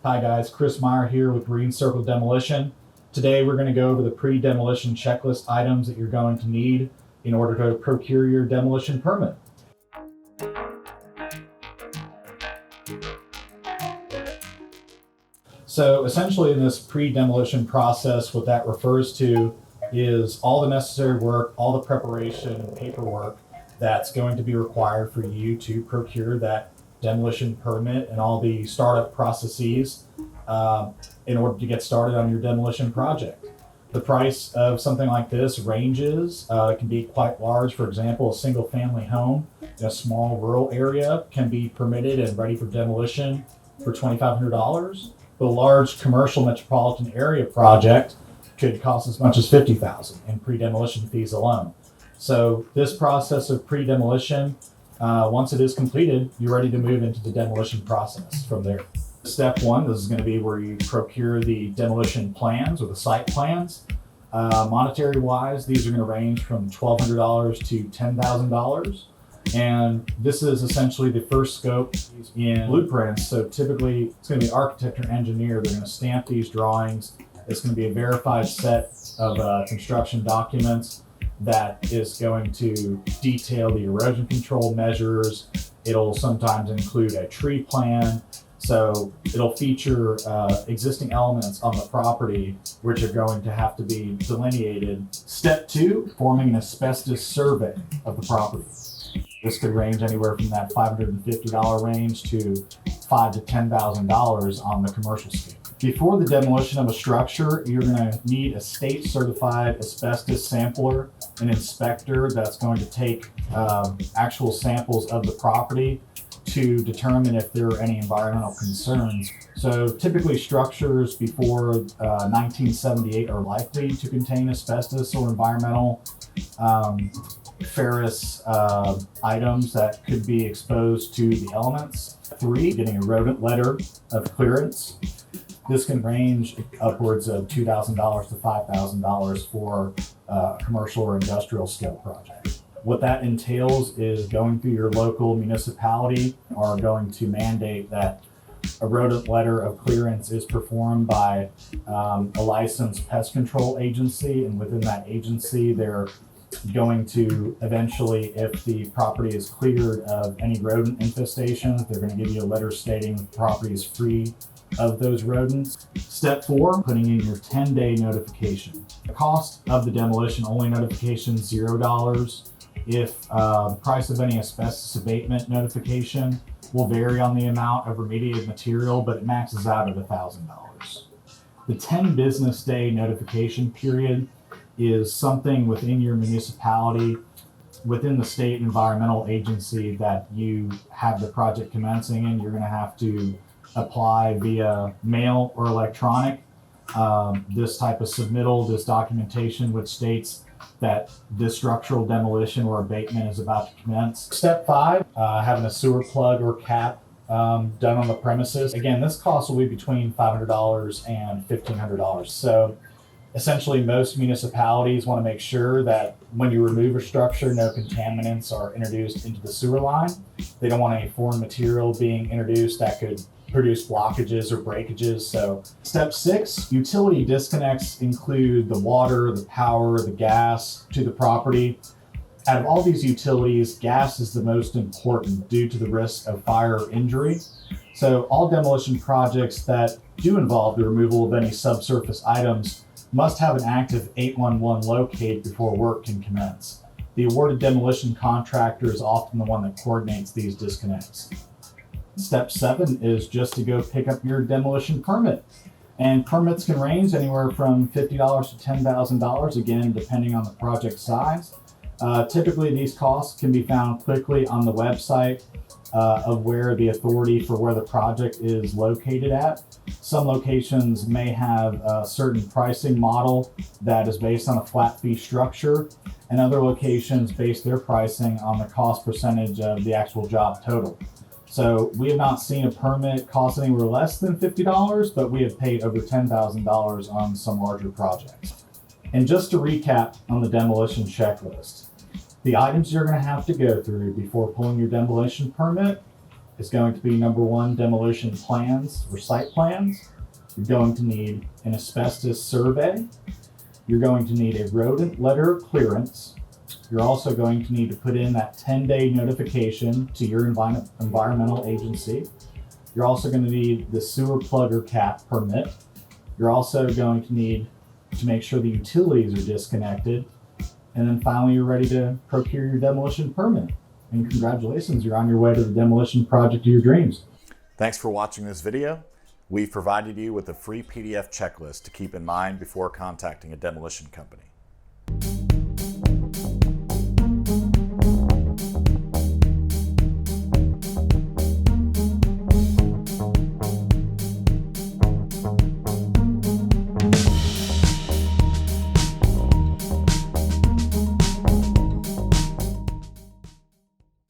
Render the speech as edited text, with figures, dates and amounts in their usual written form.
Hi guys, Chris Meyer here with Green Circle Demolition. Today we're going to go over the pre-demolition checklist items that you're going to need in order to procure your demolition permit. So essentially in this pre-demolition process, what that refers to is all the necessary work, all the preparation and paperwork that's going to be required for you to procure that demolition permit and all the startup processes in order to get started on your demolition project. The price of something like this ranges. It can be quite large. For example, a single family home in a small rural area can be permitted and ready for demolition for $2,500. But a large commercial metropolitan area project could cost as much as $50,000 in pre-demolition fees alone. So this process of pre-demolition, once it is completed, you're ready to move into the demolition process from there. Step one, this is going to be where you procure the demolition plans or the site plans. Monetary wise, these are going to range from $1,200 to $10,000. And this is essentially the first scope in blueprints. So typically it's going to be architect or engineer. They're going to stamp these drawings. It's going to be a verified set of construction documents that is going to detail the erosion control measures. It'll sometimes include a tree plan. So it'll feature existing elements on the property which are going to have to be delineated. Step two, forming an asbestos survey of the property. This could range anywhere from that $550 range to $5,000 to $10,000 on the commercial scale. Before the demolition of a structure, you're going to need a state certified asbestos sampler, an inspector that's going to take actual samples of the property to determine if there are any environmental concerns. So typically structures before 1978 are likely to contain asbestos or environmental ferrous items that could be exposed to the elements. Three, getting a rodent letter of clearance. This can range upwards of $2,000 to $5,000 for a commercial or industrial scale project. What that entails is going through your local municipality are going to mandate that a rodent letter of clearance is performed by a licensed pest control agency, and within that agency they're going to eventually, if the property is cleared of any rodent infestation, they're going to give you a letter stating the property is free of those rodents. Step four, putting in your 10-day notification. The cost of the demolition only notification $0. If the price of any asbestos abatement notification will vary on the amount of remediated material, but it maxes out at $1,000. The 10 business day notification period is something within your municipality, within the state environmental agency that you have the project commencing in. You're going to have to apply via mail or electronic this type of submittal, this documentation which states that this structural demolition or abatement is about to commence. Step five, having a sewer plug or cap done on the premises. Again, this cost will be between $500 and $1,500. So essentially most municipalities want to make sure that when you remove a structure, no contaminants are introduced into the sewer line. They don't want any foreign material being introduced that could produce blockages or breakages. So step six, utility disconnects include the water, the power, the gas to the property. Out of all these utilities, gas is the most important due to the risk of fire or injury. So all demolition projects that do involve the removal of any subsurface items must have an active 811 located before work can commence. The awarded demolition contractor is often the one that coordinates these disconnects. Step seven is just to go pick up your demolition permit. And permits can range anywhere from $50 to $10,000, again, depending on the project size. Typically, these costs can be found quickly on the website of where the authority for where the project is located at. Some locations may have a certain pricing model that is based on a flat fee structure, and other locations base their pricing on the cost percentage of the actual job total. So we have not seen a permit cost anywhere less than $50, but we have paid over $10,000 on some larger projects. And just to recap on the demolition checklist, the items you're going to have to go through before pulling your demolition permit is going to be number one, demolition plans or site plans. You're going to need an asbestos survey. You're going to need a rodent letter of clearance. You're also going to need to put in that 10-day notification to your environmental agency. You're also going to need the sewer plug or cap permit. You're also going to need to make sure the utilities are disconnected. And then finally, you're ready to procure your demolition permit. And congratulations, you're on your way to the demolition project of your dreams. Thanks for watching this video. We've provided you with a free PDF checklist to keep in mind before contacting a demolition company.